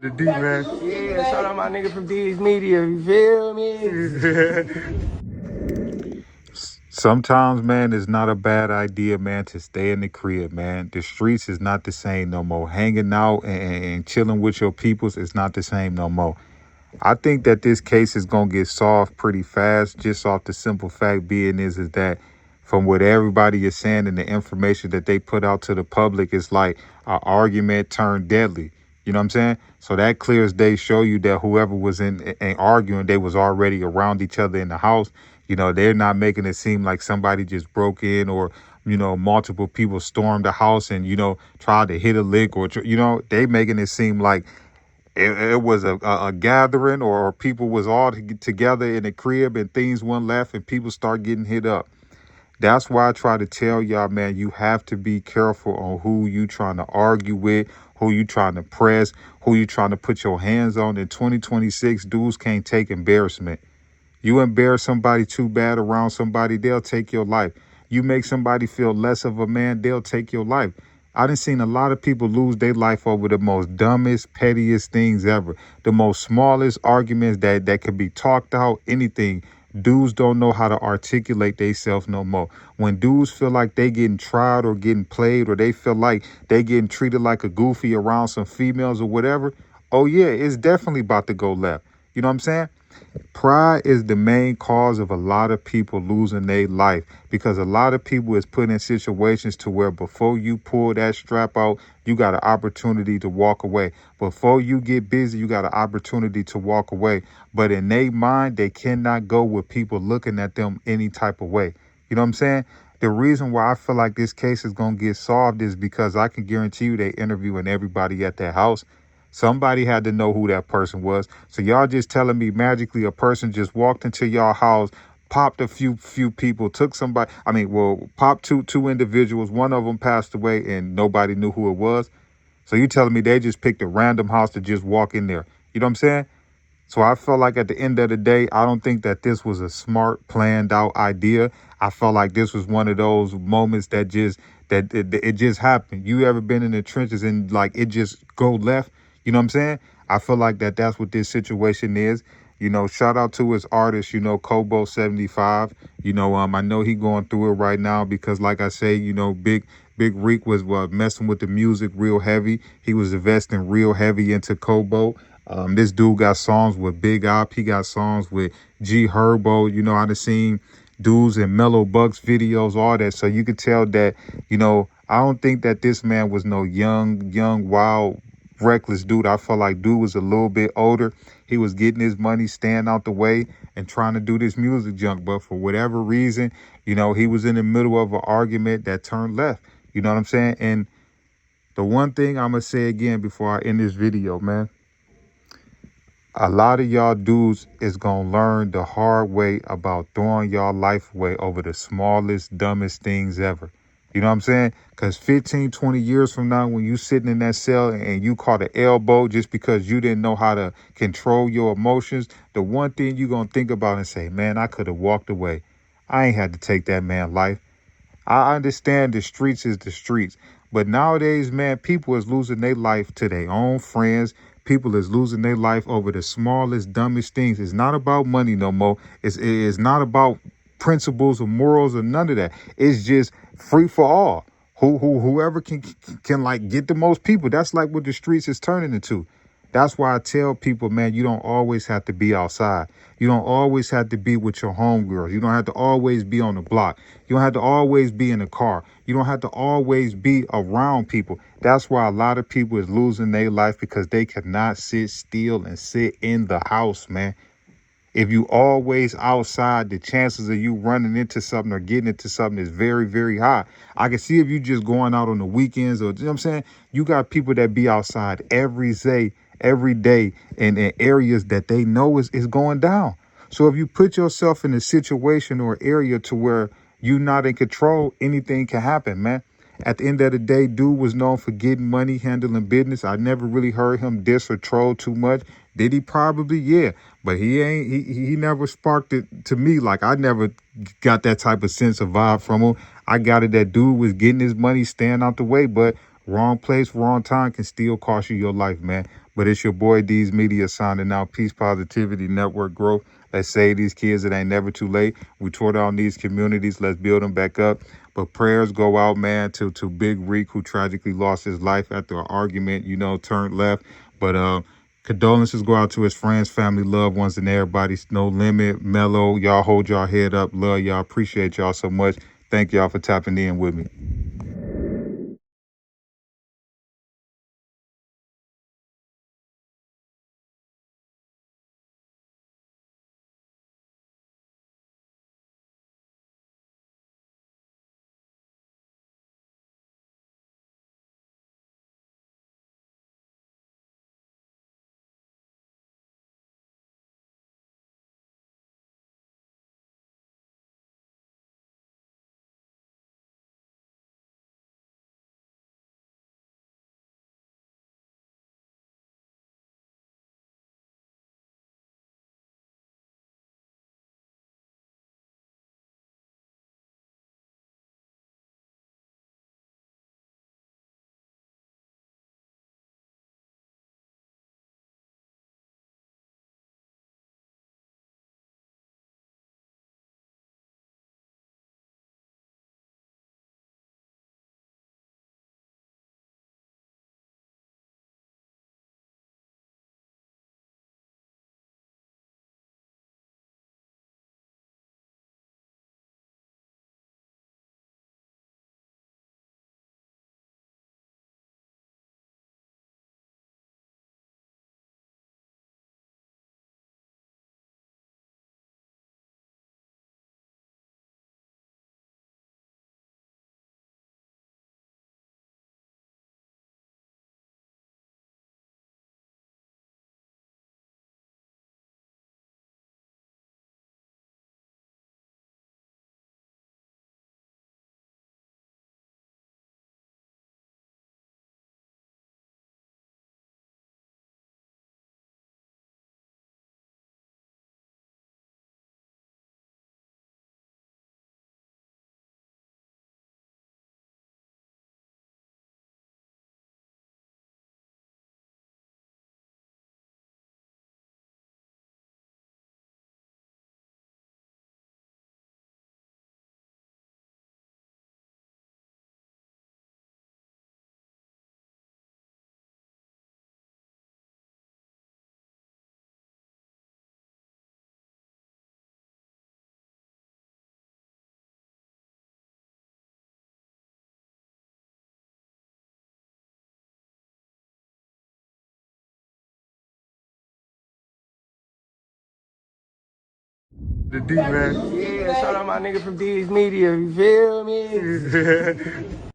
The D, man. Yeah, shout out my nigga from D's Media, you feel me? Sometimes, man, it's not a bad idea, man, to stay in the crib, man. The streets is not the same no more. Hanging out and chilling with your peoples is not the same no more. I think that this case is going to get solved pretty fast, just off the simple fact being is that from what everybody is saying and the information that they put out to the public, it's like an argument turned deadly. You know what I'm saying? So that clear as day show you that whoever was in and arguing, they was already around each other in the house. You know, they're not making it seem like somebody just broke in or, multiple people stormed the house and, tried to hit a lick or, they making it seem like it was a gathering or people was all together in the crib and things went left and people start getting hit up. That's why I try to tell y'all, man, you have to be careful on who you trying to argue with, who you trying to press, who you trying to put your hands on. In 2026, dudes can't take embarrassment. You embarrass somebody too bad around somebody, they'll take your life. You make somebody feel less of a man, they'll take your life. I done seen a lot of people lose their life over the most dumbest, pettiest things ever. The most smallest arguments that could be talked out, anything. Dudes don't know how to articulate themselves no more. When dudes feel like they getting tried or getting played or they feel like they getting treated like a goofy around some females or whatever, oh yeah, it's definitely about to go left. You know what I'm saying? Pride is the main cause of a lot of people losing their life because a lot of people is put in situations to where before you pull that strap out, you got an opportunity to walk away. Before you get busy, you got an opportunity to walk away. But in their mind, they cannot go with people looking at them any type of way. You know what I'm saying? The reason why I feel like this case is going to get solved is because I can guarantee you they interviewing everybody at their house. Somebody had to know who that person was. So y'all just telling me magically a person just walked into y'all house, popped a few people, took somebody. Popped two individuals. One of them passed away and nobody knew who it was. So you telling me they just picked a random house to just walk in there. You know what I'm saying? So I felt like at the end of the day, I don't think that this was a smart, planned out idea. I felt like this was one of those moments that it just happened. You ever been in the trenches and like it just go left? You know what I'm saying? I feel like that's what this situation is. Shout out to his artist, Kobo 75. I know he going through it right now because like I say, Big Reek was messing with the music real heavy. He was investing real heavy into Kobo. This dude got songs with Big Op. He got songs with G Herbo. I done seen dudes in Mellow Bucks videos, all that. So you could tell that, I don't think that this man was no young, wild, reckless dude. I felt like dude was a little bit older. He was getting his money, staying out the way and trying to do this music junk. But for whatever reason, he was in the middle of an argument that turned left. You know what I'm saying? And the one thing I'm going to say again before I end this video, man, a lot of y'all dudes is going to learn the hard way about throwing y'all life away over the smallest, dumbest things ever. You know what I'm saying? Because 15, 20 years from now, when you sitting in that cell and you caught an elbow just because you didn't know how to control your emotions, the one thing you're going to think about and say, man, I could have walked away. I ain't had to take that man's life. I understand the streets is the streets. But nowadays, man, people is losing their life to their own friends. People is losing their life over the smallest, dumbest things. It's not about money no more. It's not about principles or morals or none of that. It's just free for all. Whoever can like get the most people. That's like what the streets is turning into. That's why I tell people, man, you don't always have to be outside. You don't always have to be with your homegirls. You don't have to always be on the block. You don't have to always be in a car. You don't have to always be around people. That's why a lot of people is losing their life because they cannot sit still and sit in the house, man. If you always outside, the chances of you running into something or getting into something is very, very high. I can see if you just going out on the weekends or, you know what I'm saying? You got people that be outside every day in areas that they know is going down. So if you put yourself in a situation or area to where you're not in control, anything can happen, man. At the end of the day, dude was known for getting money, handling business. I never really heard him diss or troll too much. Did he? Probably, yeah. But he never sparked it to me. Like, I never got that type of sense of vibe from him. I got it that dude was getting his money, staying out the way. But wrong place, wrong time can still cost you your life, man. But But it's your boy D's Media signing out. Peace, positivity, network growth. Let's save these kids. It ain't never too late. We tore down these communities. Let's build them back up. But prayers go out, man, to Big Reek, who tragically lost his life after an argument, turned left. But condolences go out to his friends, family, loved ones, and everybody. No Limit, Mellow. Y'all hold y'all head up. Love y'all. Appreciate y'all so much. Thank y'all for tapping in with me. The D, man. Yeah, shout out my nigga from D's Media, you feel me?